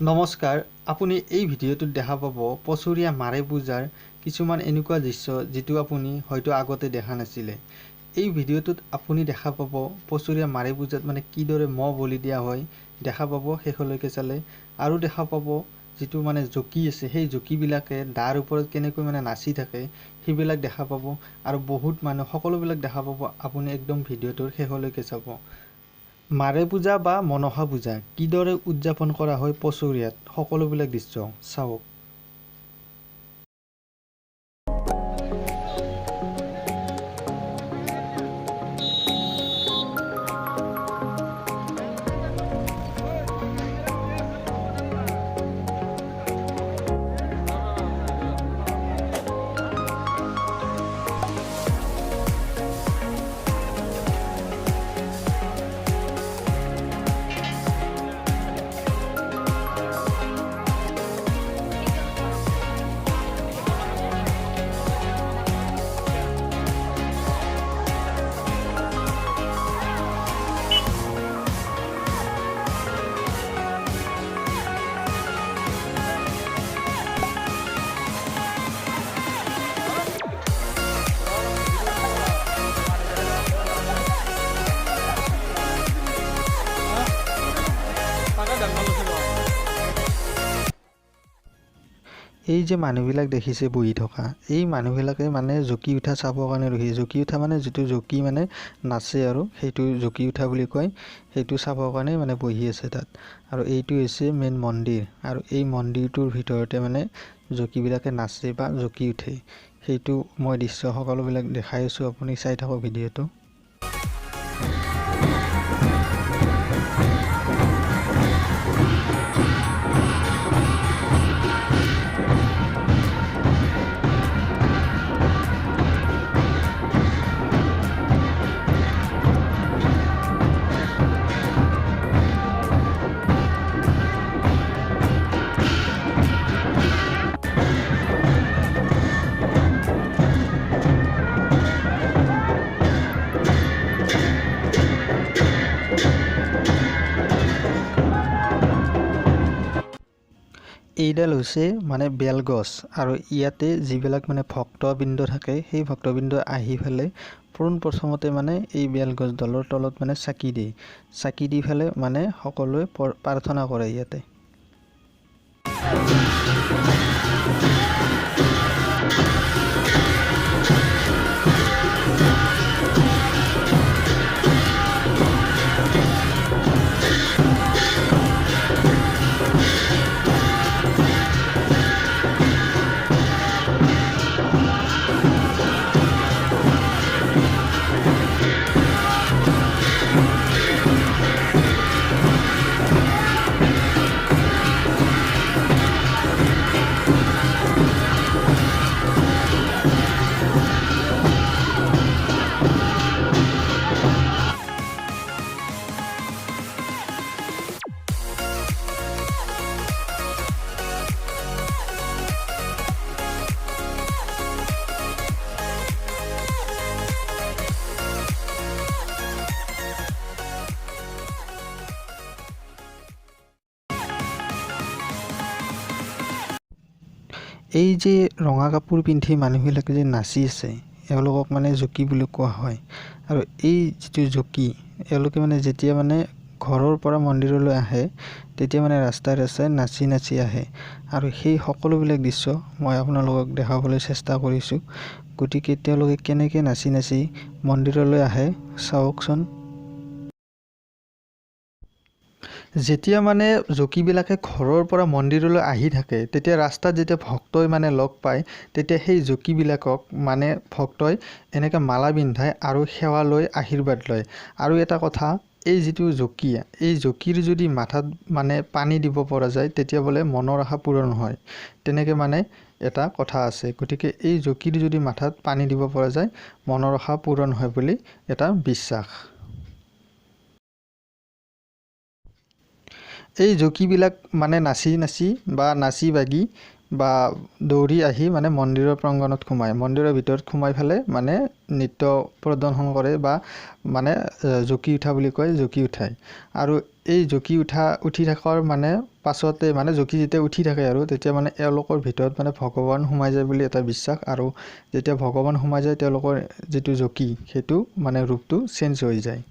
নমস্কাৰ আপুনি এই ভিডিঅ'টোত দেখা পাব পচুৰীয়া মাৰে পূজাৰ কিছুমান এনেকুৱা দৃশ্য যেটো আপুনি হয়তো আগতে দেখা নাছিলে। এই ভিডিঅ'টোত আপুনি দেখা পাব পচুৰীয়া মাৰে পূজাত মানে কিদৰে মহ বলি দিয়া হয় দেখা পাব শেষলৈকে চালে, আৰু দেখা পাব যেটো মানে জকি আছে সেই জকিবিলাকে দাৰ ওপৰত কেনেকৈ মানে নাচি থাকে সেইবিলাক দেখা পাব, আৰু বহুত মানুহ সকলোবিলাক দেখা পাব। আপুনি একদম ভিডিঅ'টোৰ শেষলৈকে চাব। মাৰে পূজা বা মনসা পূজা কিদৰে উদযাপন কৰা হয় পচুৰীয়াত সকলোবিলাক দৃশ্য চাওক। এই যে মানুহবিলাক দেখিছে বহি থকা, এই মানুহবিলাকে মানে জকি উঠা চাবৰ কাৰণে ৰখি। জকি উঠা মানে যিটো জকি মানে নাচে আৰু সেইটো জকি উঠা বুলি কয়, সেইটো চাবৰ কাৰণে মানে বহি আছে তাত। আৰু এইটো হৈছে মেইন মন্দিৰ, আৰু এই মন্দিৰটোৰ ভিতৰতে মানে জকিবিলাকে নাচে বা জকি উঠে। সেইটো মই দৃশ্য সকলোবিলাক দেখাই আছোঁ, আপুনি চাই থাকক ভিডিঅ'টো। এইডাল হৈছে মানে বেলগছ, আৰু ইয়াতে যিবিলাক মানে ভক্তবৃন্দ থাকে সেই ভক্তবৃন্দ আহি পেলাই পোনপ্ৰথমতে মানে এই বেলগছডালৰ তলত মানে চাকি দিয়ে। চাকি দি পেলাই মানে সকলোৱে প্ৰাৰ্থনা কৰে ইয়াতে। এই যে ৰঙা কাপোৰ পিন্ধি মানুহবিলাকে যে নাচি আছে, এওঁলোকক মানে জকি বুলি কোৱা হয়। আৰু এই যিটো জকি, এওঁলোকে মানে যেতিয়া মানে ঘৰৰ পৰা মন্দিৰলৈ আহে তেতিয়া মানে ৰাস্তাই ৰাস্তাই নাচি নাচি আহে, আৰু সেই সকলোবিলাক দৃশ্য মই আপোনালোকক দেখাবলৈ চেষ্টা কৰিছোঁ। গতিকে তেওঁলোকে কেনেকৈ নাচি নাচি মন্দিৰলৈ আহে চাওকচোন। যেতিয়া মানে জকিবিলাকে ঘৰৰ পৰা মন্দিৰলৈ আহি থাকে তেতিয়া ৰাস্তাত যেতিয়া ভক্তই মানে লগ পায় তেতিয়া সেই জকিবিলাকক মানে ভক্তই এনেকৈ মালা পিন্ধাই আৰু সেৱা লৈ আশীৰ্বাদ লয়। আৰু এটা কথা, এই যিটো জকি, এই জকিৰ যদি মাথাত মানে পানী দিব পৰা যায় তেতিয়া বোলে মনৰ আশা পূৰণ হয়, তেনেকৈ মানে এটা কথা আছে। গতিকে এই জকিৰ যদি মাথাত পানী দিব পৰা যায় মনৰ আশা পূৰণ হয় বুলি এটা বিশ্বাস। এই জকিবিলাক মানে নাচি নাচি বা নাচি বাগি বা দৌৰি আহি মানে মন্দিৰৰ প্ৰাংগণত সোমায়, মন্দিৰৰ ভিতৰত সোমাই ফেলে মানে নৃত্য প্ৰদৰ্শন কৰে বা মানে জুকি উঠা বুলি কয়, জুকি উঠায়। আৰু এই জুকি উঠি থকাৰ মানে পাছতে মানে জুকি যেতিয়া উঠি থাকে আৰু তেতিয়া মানে এওঁলোকৰ ভিতৰত মানে ভগৱান সোমাই যায় বুলি এটা বিশ্বাস। আৰু যেতিয়া ভগৱান সোমাই যায় তেওঁলোকৰ যিটো জুকি সেইটো মানে ৰূপটো চেঞ্জ হৈ যায়।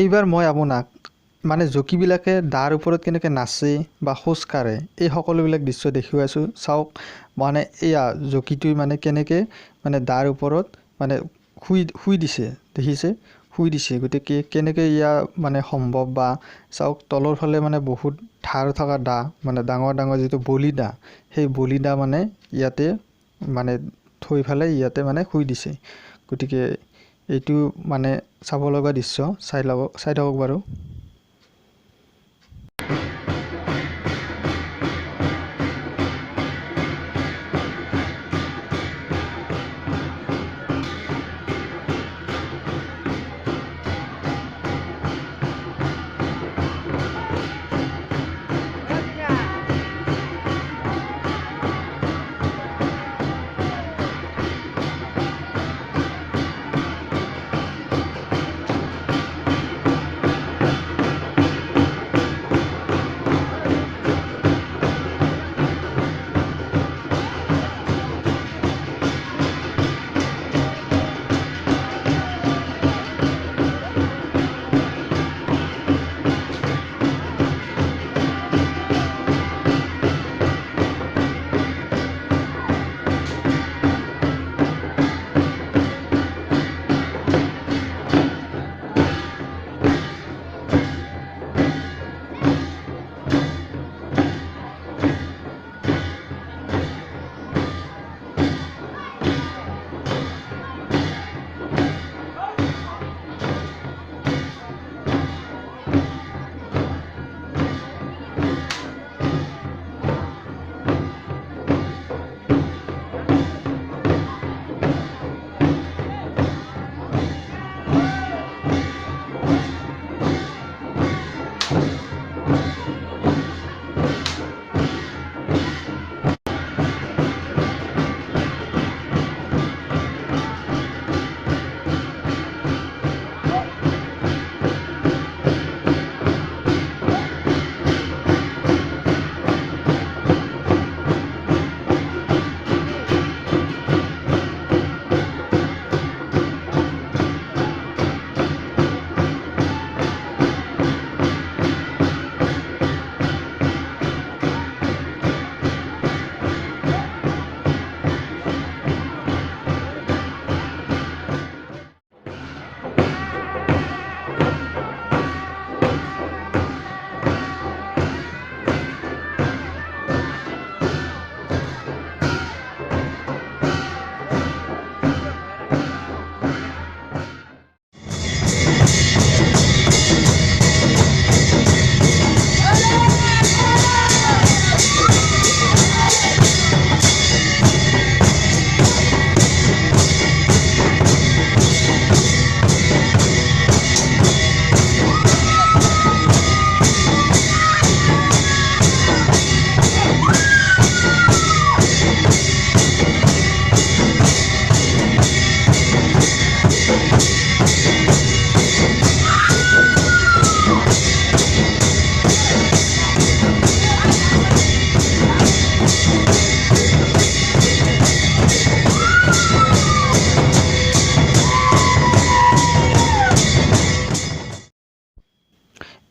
এইবাৰ মই আপোনাক মানে জুকিবিলাকে দাৰ ওপৰত কেনেকৈ নাচে বা খোজ কাঢ়ে এই সকলোবিলাক দৃশ্য দেখুৱাইছোঁ। চাওক মানে এয়া জুকিটোৱে মানে কেনেকৈ মানে দাৰ ওপৰত মানে শুই দিছে, দেখিছে শুই দিছে। গতিকে কেনেকৈ ইয়া মানে সম্ভৱ বা চাওক তলৰ ফালে মানে বহুত ধাৰ থকা দা মানে ডাঙৰ ডাঙৰ যিটো বলি দা, সেই বলি দা মানে ইয়াতে মানে থৈ পেলাই ইয়াতে মানে শুই দিছে। গতিকে এইটো মানে চাব লগা দৃশ্য, চাই থাকক বাৰু।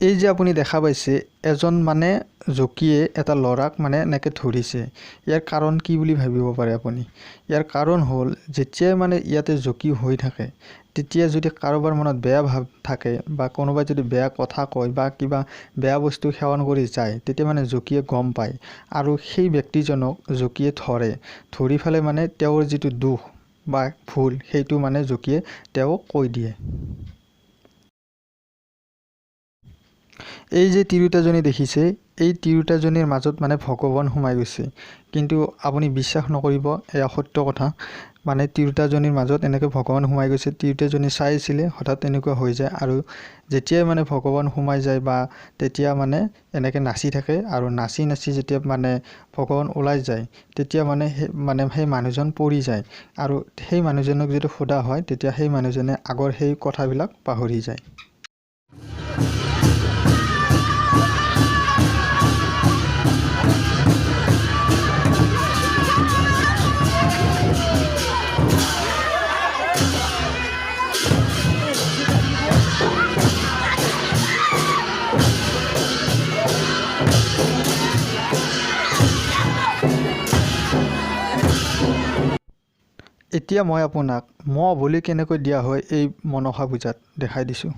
এই যে আপুনি দেখা পাইছে এজন মানে জকিয়ে এটা ল'ৰাক মানে এনেকৈ ধৰিছে। ইয়াৰ কাৰণ কি বুলি ভাবিব পাৰে আপুনি? ইয়াৰ কাৰণ হ'ল যেতিয়াই মানে ইয়াতে জকি হৈ থাকে তেতিয়া যদি কাৰোবাৰ মনত বেয়া ভাৱ থাকে বা কোনোবাই যদি বেয়া কথা কয় বা কিবা বেয়া বস্তু সেৱন কৰি যায় তেতিয়া মানে জকিয়ে গম পায় আৰু সেই ব্যক্তিজনক জকিয়ে ধৰি পেলাই মানে তেওঁৰ যিটো দুখ বা ভুল সেইটো মানে জকিয়ে তেওঁক কৈ দিয়ে। এই যে তিৰোতাজনী দেখিছে এই তিৰোতাজনীৰ মাজত মানে ভগৱান সোমাই গৈছে, কিন্তু আপুনি বিশ্বাস নকৰিব এয়া সত্য কথা। মানে তিৰোতাজনীৰ মাজত এনেকৈ ভগৱান সোমাই গৈছে, তিৰোতাজনী চাই আছিলে হঠাৎ এনেকুৱা হৈ যায় আৰু যেতিয়াই মানে ভগৱান সোমাই যায় বা তেতিয়া মানে এনেকৈ নাচি থাকে আৰু নাচি যেতিয়া মানে ভগৱান ওলাই যায় তেতিয়া মানে সেই মানুহজন পৰি যায় আৰু সেই মানুহজনক যদি সোধা হয় তেতিয়া সেই মানুহজনে আগৰ সেই কথাবিলাক পাহৰি যায়। এতিয়া মই আপোনাক বলি কেনেকৈ দিয়া হয় এই মনসা পূজাত দেখাই দিছোঁ।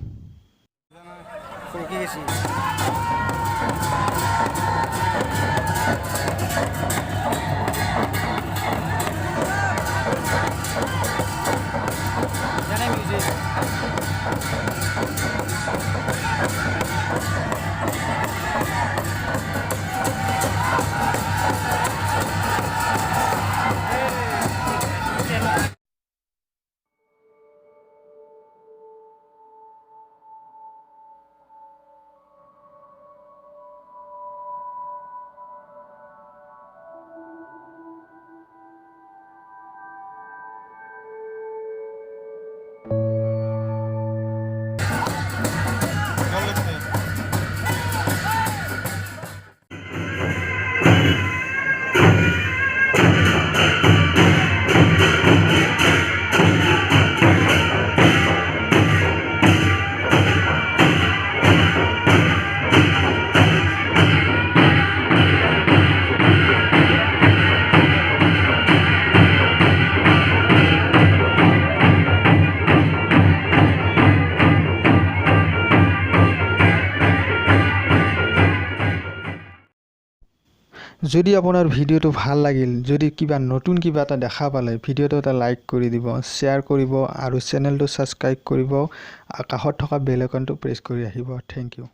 যদি আপোনাৰ ভিডিঅ'টো ভাল লাগিল, যদি নতুন কিবা এটা দেখা পালে ভিডিঅ'টো এটা লাইক কৰি দিব, শ্বেয়াৰ কৰিব আৰু চেনেলটো ছাবস্ক্ৰাইব কৰিব, কাষত থকা বেল আইকনটো প্ৰেছ কৰি আহিব। Thank U.